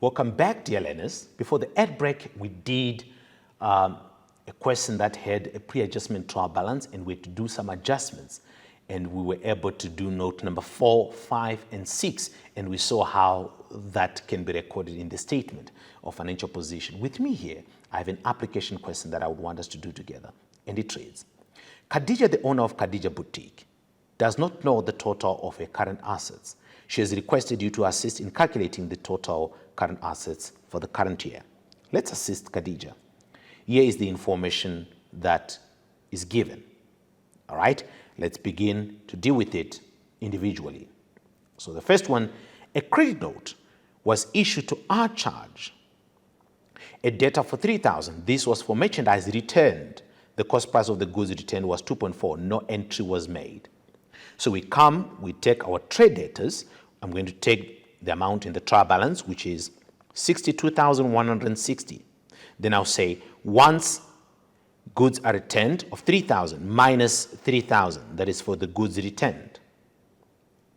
Welcome back, dear learners. Before the ad break, we did a question that had a pre-adjustment trial balance, and we had to do some adjustments. And we were able to do note number 4, 5, and 6, and we saw how that can be recorded in the statement of financial position. With me here, I have an application question that I would want us to do together, and it reads, Khadija, the owner of Khadija Boutique, does not know the total of her current assets. She has requested you to assist in calculating the total current assets for the current year. Let's assist Khadija. Here is the information that is given. All right, let's begin to deal with it individually. So the first one, a credit note was issued to our charge. A debtor for 3,000. This was for merchandise returned. The cost price of the goods returned was 2.4. No entry was made. So we take our trade debtors. I'm going to take the amount in the trial balance, which is 62,160. Then I'll say once goods are returned of 3,000 minus 3,000, that is for the goods returned.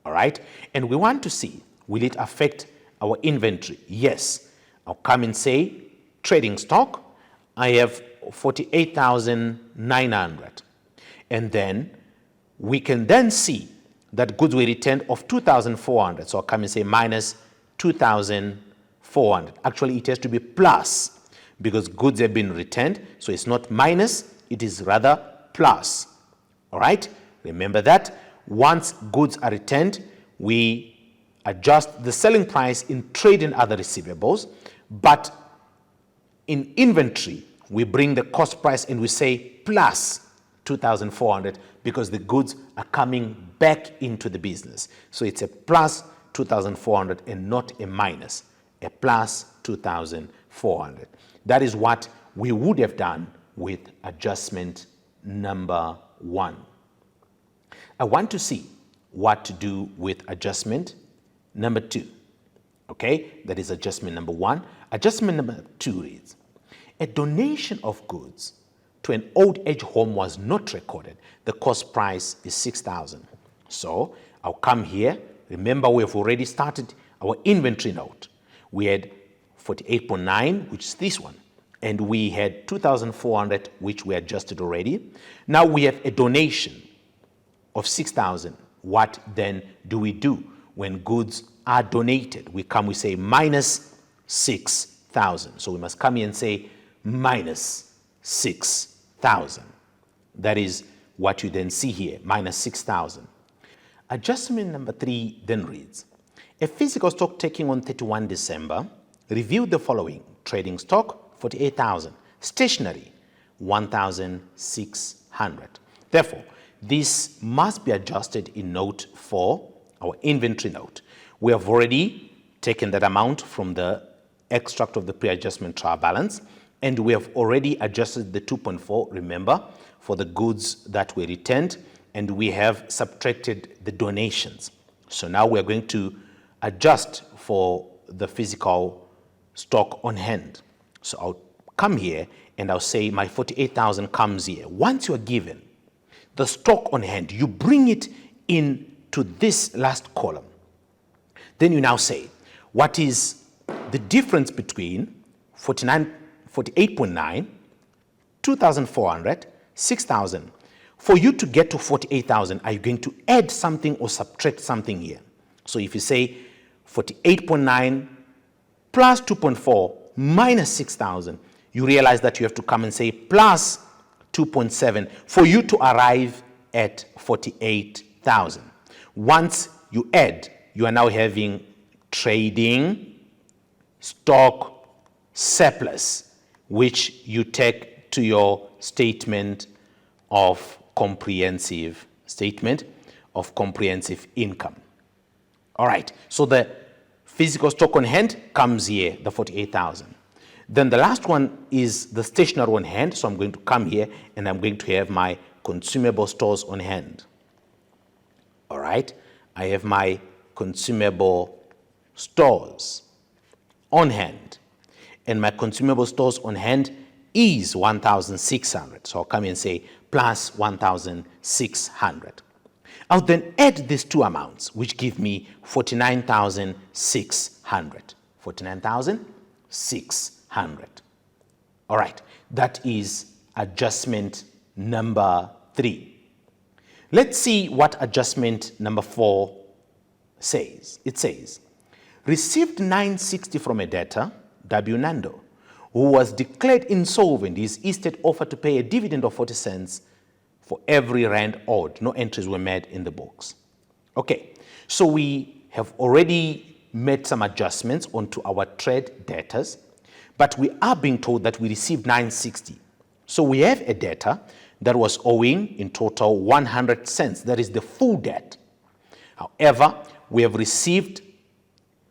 All right. And we want to see, will it affect our inventory? Yes. I'll come and say trading stock. I have 48,900. And then we can then see that goods were returned of 2,400. So I'll come and say minus 2,400. Actually, it has to be plus because goods have been returned. So it's not minus, it is rather plus. All right? Remember that. Once goods are returned, we adjust the selling price in trade and other receivables. But in inventory, we bring the cost price and we say plus 2,400 because the goods are coming back into the business. So it's a plus 2,400 and not a minus, a plus 2,400. That is what we would have done with adjustment number 1. I want to see what to do with adjustment number 2. Okay, that is adjustment number 1. Adjustment number 2 reads, a donation of goods to an old age home was not recorded. The cost price is 6,000. So I'll come here. Remember, we have already started our inventory note. We had 48.9, which is this one. And we had 2,400, which we adjusted already. Now we have a donation of 6,000. What then do we do when goods are donated? We come, we say minus 6,000. So we must come here and say minus 6,000. That is what you then see here, minus 6,000. Adjustment number 3 then reads, a physical stock taking on 31 December reviewed the following: trading stock 48,000, stationery 1,600. Therefore, this must be adjusted in note 4, our inventory note. We have already taken that amount from the extract of the pre-adjustment trial balance, and we have already adjusted the 2.4, remember, for the goods that were returned, and we have subtracted the donations. So now we're going to adjust for the physical stock on hand. So I'll come here and I'll say my 48,000 comes here. Once you're given the stock on hand, you bring it into this last column. Then you now say, what is the difference between 48.9, 2,400, 6,000? For you to get to 48,000, are you going to add something or subtract something here? So if you say 48.9 plus 2.4 minus 6,000, you realize that you have to come and say plus 2.7 for you to arrive at 48,000. Once you add, you are now having trading stock surplus, which you take to your statement of comprehensive income. All right, so the physical stock on hand comes here, the 48,000. Then the last one is the stationery on hand. So I'm going to come here and I'm going to have my consumable stores on hand. All right, I have my consumable stores on hand. And my consumable stores on hand is 1,600. So I'll come and say plus 1,600. I'll then add these two amounts, which give me 49,600. 49,600. All right, that is adjustment number 3. Let's see what adjustment number 4 says. It says, received 960 from a debtor, W. Nando, who was declared insolvent. His estate offered to pay a dividend of 40 cents for every rand owed. No entries were made in the books. Okay, so we have already made some adjustments onto our trade debtors, but we are being told that we received 960. So we have a debtor that was owing in total 100 cents. That is the full debt. However, we have received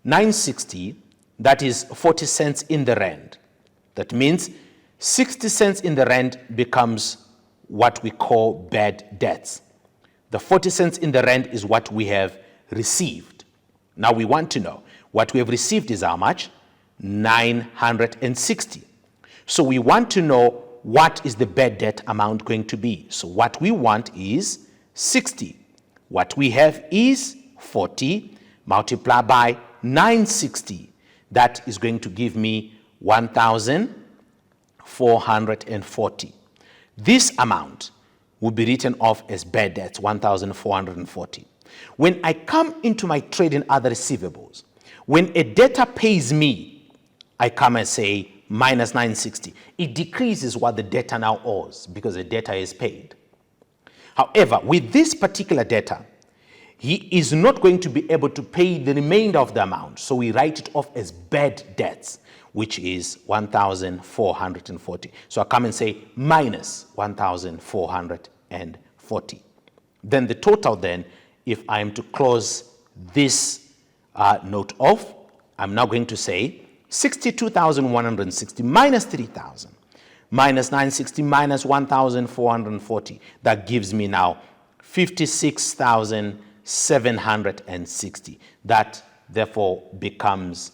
960, that is 40 cents in the rand. That means 60 cents in the rand becomes what we call bad debts. The 40 cents in the rand is what we have received. Now we want to know what we have received is how much? 960. So we want to know what is the bad debt amount going to be. So what we want is 60. What we have is 40 multiplied by 960. That is going to give me 1,440. This amount will be written off as bad debts, 1,440. When I come into my trade and other receivables, when a debtor pays me, I come and say minus 960. It decreases what the debtor now owes because the debtor is paid. However, with this particular debtor, he is not going to be able to pay the remainder of the amount. So we write it off as bad debts, which is 1,440. So I come and say minus 1,440. Then the total then, if I am to close this note off, I'm now going to say 62,160 minus 3,000 minus 960 minus 1,440. That gives me now 56,760. That therefore becomes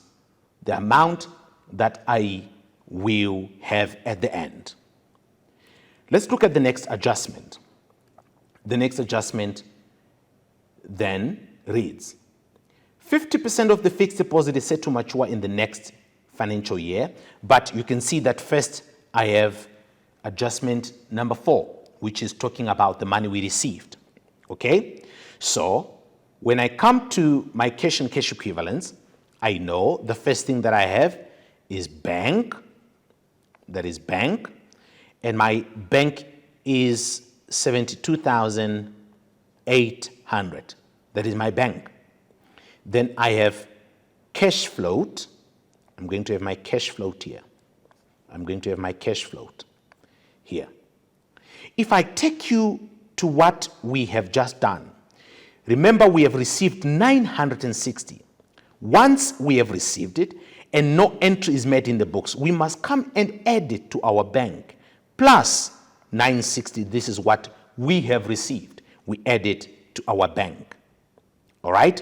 the amount that I will have at the end. Let's look at the next adjustment. The next adjustment then reads, 50% of the fixed deposit is set to mature in the next financial year, but you can see that first I have adjustment number 4, which is talking about the money we received. Okay, so when I come to my cash and cash equivalents, I know the first thing that I have is bank. That is bank, and my bank is 72,800. That is my bank. Then I have cash float. I'm going to have my cash float here. I'm going to have my cash float here. If I take you to what we have just done, remember we have received 960. Once we have received it and no entry is made in the books, we must come and add it to our bank plus 960. This is what we have received. We add it to our bank. All right?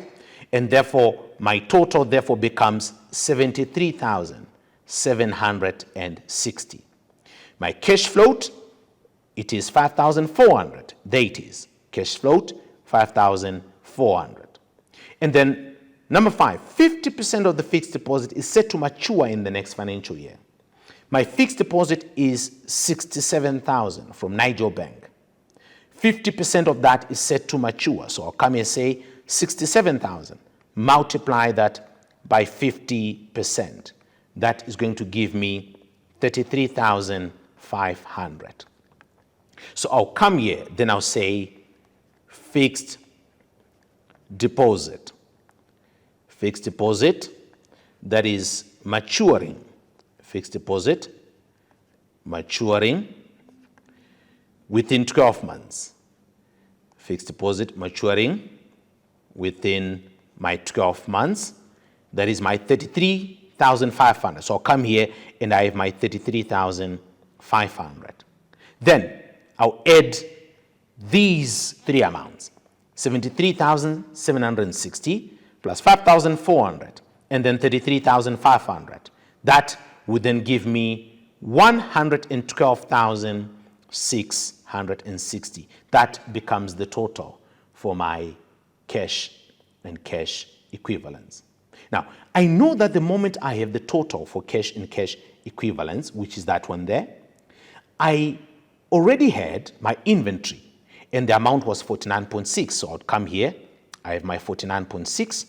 And therefore, my total therefore becomes 73,760. My cash float, it is 5,400. There it is. Cash float, 5,400. And then number 5, 50% of the fixed deposit is set to mature in the next financial year. My fixed deposit is 67,000 from Nigel Bank. 50% of that is set to mature. So I'll come here and say 67,000. Multiply that by 50%. That is going to give me 33,500. So I'll come here, then I'll say fixed deposit. Fixed deposit that is maturing. Fixed deposit maturing within 12 months. Fixed deposit maturing within my 12 months. That is my 33,500. So I'll come here and I have my 33,500. Then I'll add these three amounts, 73,760 plus 5,400 and then 33,500. That would then give me 112,660. That becomes the total for my cash and cash equivalents. Now, I know that the moment I have the total for cash and cash equivalents, which is that one there, I already had my inventory, and the amount was 49.6. So I'll come here. I have my 49.6.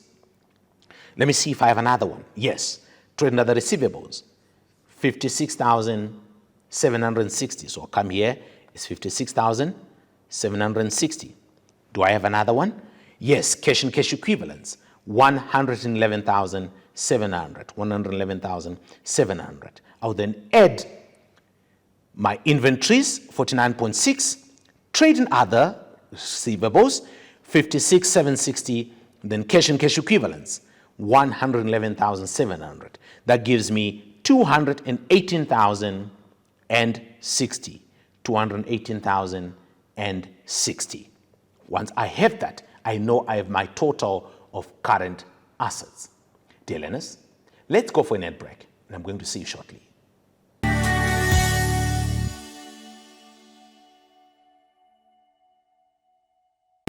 Let me see if I have another one. Yes, trade and other receivables, 56,760. So I'll come here. It's 56,760. Do I have another one? Yes, cash and cash equivalents, 111,700. 111,700. I'll then add my inventories, 49.6, trade and other receivables, 56,760, then cash and cash equivalents, 111,700. That gives me 218,060. 218,060. Once I have that, I know I have my total of current assets. Dear learners, let's go for a net break, and I'm going to see you shortly.